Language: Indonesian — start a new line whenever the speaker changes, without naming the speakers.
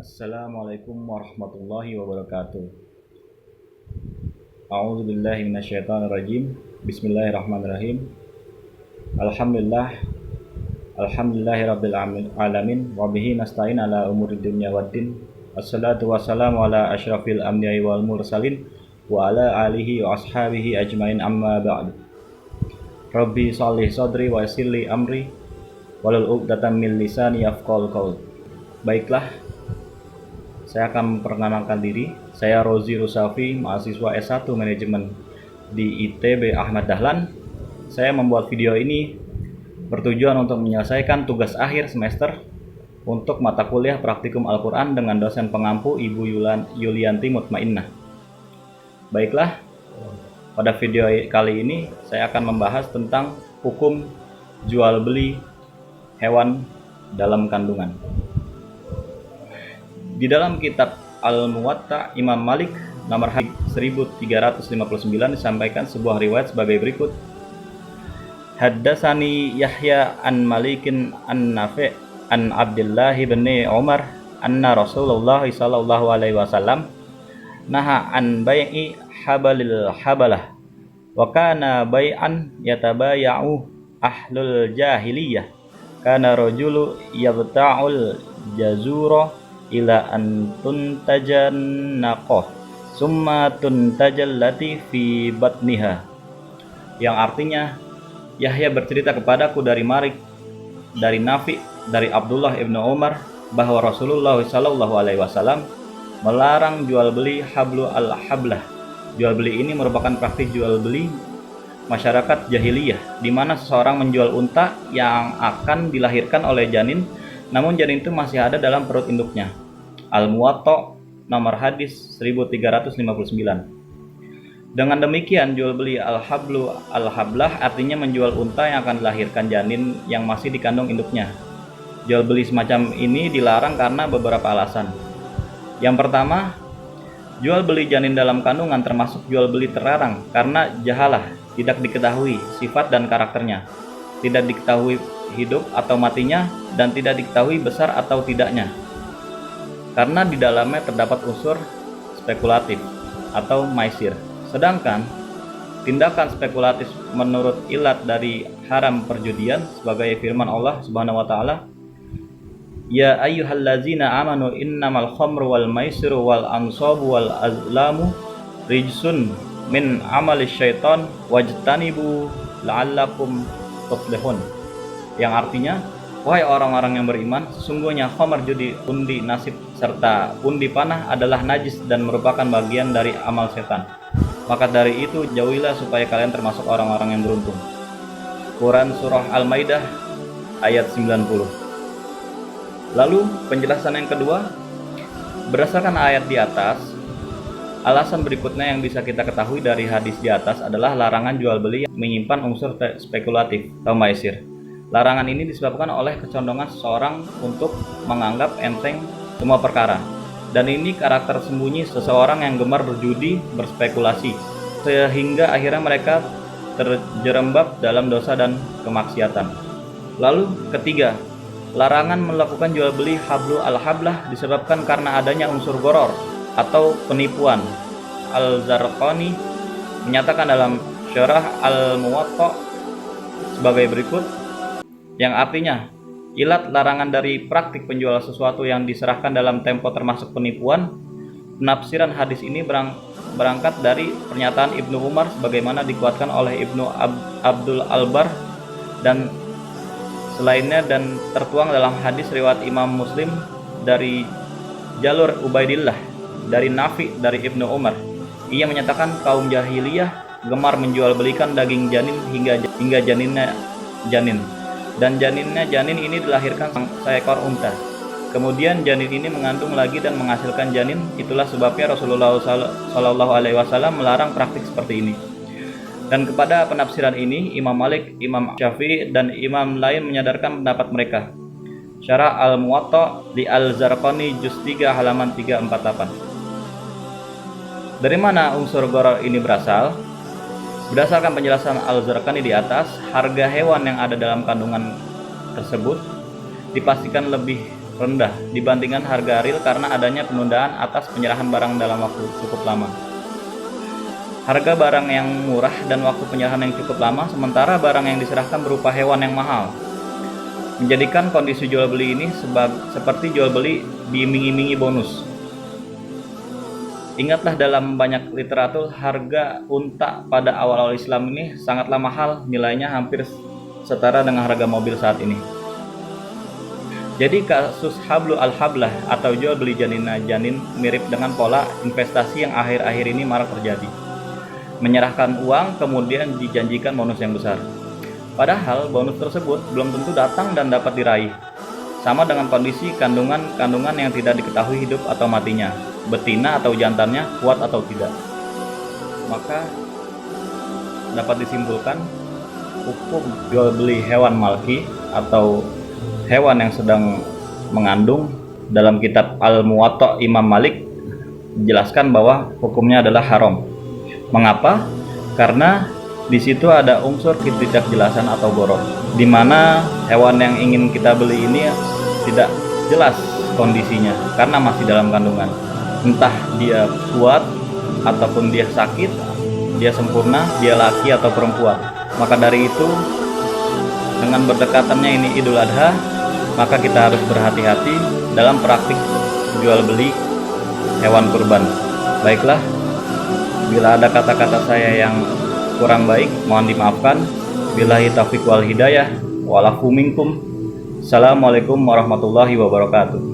Assalamualaikum warahmatullahi wabarakatuh. A'udzubillahi minasyaitonirrajim. Bismillahirrahmanirrahim. Alhamdulillah, alhamdulillahirabbil alamin wa bihi nasta'in ala umuri dunya waddin. Wassalatu wassalamu ala asyrafil anbiya'i wal mursalin wa ala alihi wa ashabihi ajmain amma ba'du. Rabbi sholli sadri wa yassirli amri walul 'uqdatam min lisani yafqahu qaul. Baiklah, saya akan memperkenalkan diri. Saya Rozi Rusafi, mahasiswa S1 Manajemen di ITB Ahmad Dahlan. Saya membuat video ini bertujuan untuk menyelesaikan tugas akhir semester untuk mata kuliah Praktikum Al-Quran dengan dosen pengampu Ibu Yulianti Mutmainnah. Baiklah, pada video kali ini saya akan membahas tentang hukum jual beli hewan dalam kandungan. Di dalam kitab Al-Muwatta Imam Malik nomor hadits 1359 disampaikan sebuah riwayat sebagai berikut. Haddatsani Yahya an Malikin an Nafi' an Abdullah bin Umar anna Rasulullah sallallahu alaihi wasallam naha an bai'i habalil habalah wa kana bai'an yatabaya'u ahlul jahiliyah kana rajulu yabta'ul jazura ila an tuntajan naqah summa tuntajallati fi batniha, yang artinya Yahya bercerita kepadaku dari Malik, dari Nafi, dari Abdullah ibnu Umar bahwa Rasulullah sallallahu alaihi wasallam melarang jual beli hablu al-hablah. Jual beli ini merupakan praktik jual beli masyarakat jahiliyah di mana seseorang menjual unta yang akan dilahirkan oleh janin, namun janin itu masih ada dalam perut induknya. Al-Muwatta nomor hadis 1359. Dengan demikian jual beli al-hablu al-hablah artinya menjual unta yang akan dilahirkan janin yang masih dikandung induknya. Jual beli semacam ini dilarang karena beberapa alasan. Yang pertama, jual beli janin dalam kandungan termasuk jual beli terlarang karena jahalah, tidak diketahui sifat dan karakternya, tidak diketahui hidup atau matinya, dan tidak diketahui besar atau tidaknya, karena di dalamnya terdapat unsur spekulatif atau maisir. Sedangkan tindakan spekulatif menurut ilat dari haram perjudian sebagai firman Allah Subhanahu wa taala, ya ayyuhallazina amanu innamal khamru wal maisiru wal ansabu wal azlamu rijsun min amalis syaiton wajtanibu la'allakum tuflihun, yang artinya, wahai orang-orang yang beriman, sesungguhnya khamar, judi, undi, nasib, serta undi panah adalah najis dan merupakan bagian dari amal setan. Maka dari itu jauhilah supaya kalian termasuk orang-orang yang beruntung. Quran Surah Al-Maidah ayat 90. Lalu penjelasan yang kedua, berdasarkan ayat di atas, alasan berikutnya yang bisa kita ketahui dari hadis di atas adalah larangan jual beli yang menyimpan unsur spekulatif atau maisir. Larangan ini disebabkan oleh kecondongan seseorang untuk menganggap enteng semua perkara. Dan ini karakter sembunyi seseorang yang gemar berjudi, berspekulasi, sehingga akhirnya mereka terjerembab dalam dosa dan kemaksiatan. Lalu ketiga, larangan melakukan jual beli hablu al-hablah disebabkan karena adanya unsur goror atau penipuan. Al-Zarqani menyatakan dalam Syarah Al-Muwatta sebagai berikut, yang artinya ilat larangan dari praktik penjual sesuatu yang diserahkan dalam tempo termasuk penipuan. Penafsiran hadis ini berangkat dari pernyataan Ibnu Umar sebagaimana dikuatkan oleh Ibnu Abdul Albar dan selainnya, dan tertuang dalam hadis riwayat Imam Muslim dari jalur Ubaidillah dari Nafi dari Ibnu Umar. Ia menyatakan kaum jahiliyah gemar menjual belikan daging janin hingga janinnya janin, dan janin ini dilahirkan seekor unta. Kemudian janin ini mengandung lagi dan menghasilkan janin. Itulah sebabnya Rasulullah Shallallahu Alaihi Wasallam melarang praktik seperti ini. Dan kepada penafsiran ini, Imam Malik, Imam Syafi'i, dan imam lain menyadarkan pendapat mereka. Syarah Al-Muwatta di Al-Zarqani juz 3 halaman 348. Dari mana unsur goror ini berasal? Berdasarkan penjelasan Al-Zarqani di atas, harga hewan yang ada dalam kandungan tersebut dipastikan lebih rendah dibandingkan harga real karena adanya penundaan atas penyerahan barang dalam waktu cukup lama. Harga barang yang murah dan waktu penyerahan yang cukup lama, sementara barang yang diserahkan berupa hewan yang mahal, menjadikan kondisi jual beli ini seperti jual beli diiming-imingi bonus. Ingatlah, dalam banyak literatur, harga unta pada awal-awal Islam ini sangatlah mahal, nilainya hampir setara dengan harga mobil saat ini. Jadi kasus hablu al-hablah atau jual beli janin mirip dengan pola investasi yang akhir-akhir ini marak terjadi. Menyerahkan uang kemudian dijanjikan bonus yang besar. Padahal bonus tersebut belum tentu datang dan dapat diraih. Sama dengan kondisi kandungan yang tidak diketahui hidup atau matinya, betina atau jantannya kuat atau tidak. Maka dapat disimpulkan hukum jual beli hewan malki atau hewan yang sedang mengandung dalam kitab Al-Muwatta Imam Malik dijelaskan bahwa hukumnya adalah haram. Mengapa? Karena di situ ada unsur ketidakjelasan atau gharar, di mana hewan yang ingin kita beli ini tidak jelas kondisinya karena masih dalam kandungan. Entah dia kuat ataupun dia sakit, dia sempurna, dia laki atau perempuan. Maka dari itu, dengan berdekatannya ini Idul Adha, maka kita harus berhati-hati dalam praktik jual beli hewan kurban. Baiklah, bila ada kata-kata saya yang kurang baik, mohon dimaafkan. Billahi taufiq wal hidayah. Wa'alafu minkum. Assalamualaikum warahmatullahi wabarakatuh.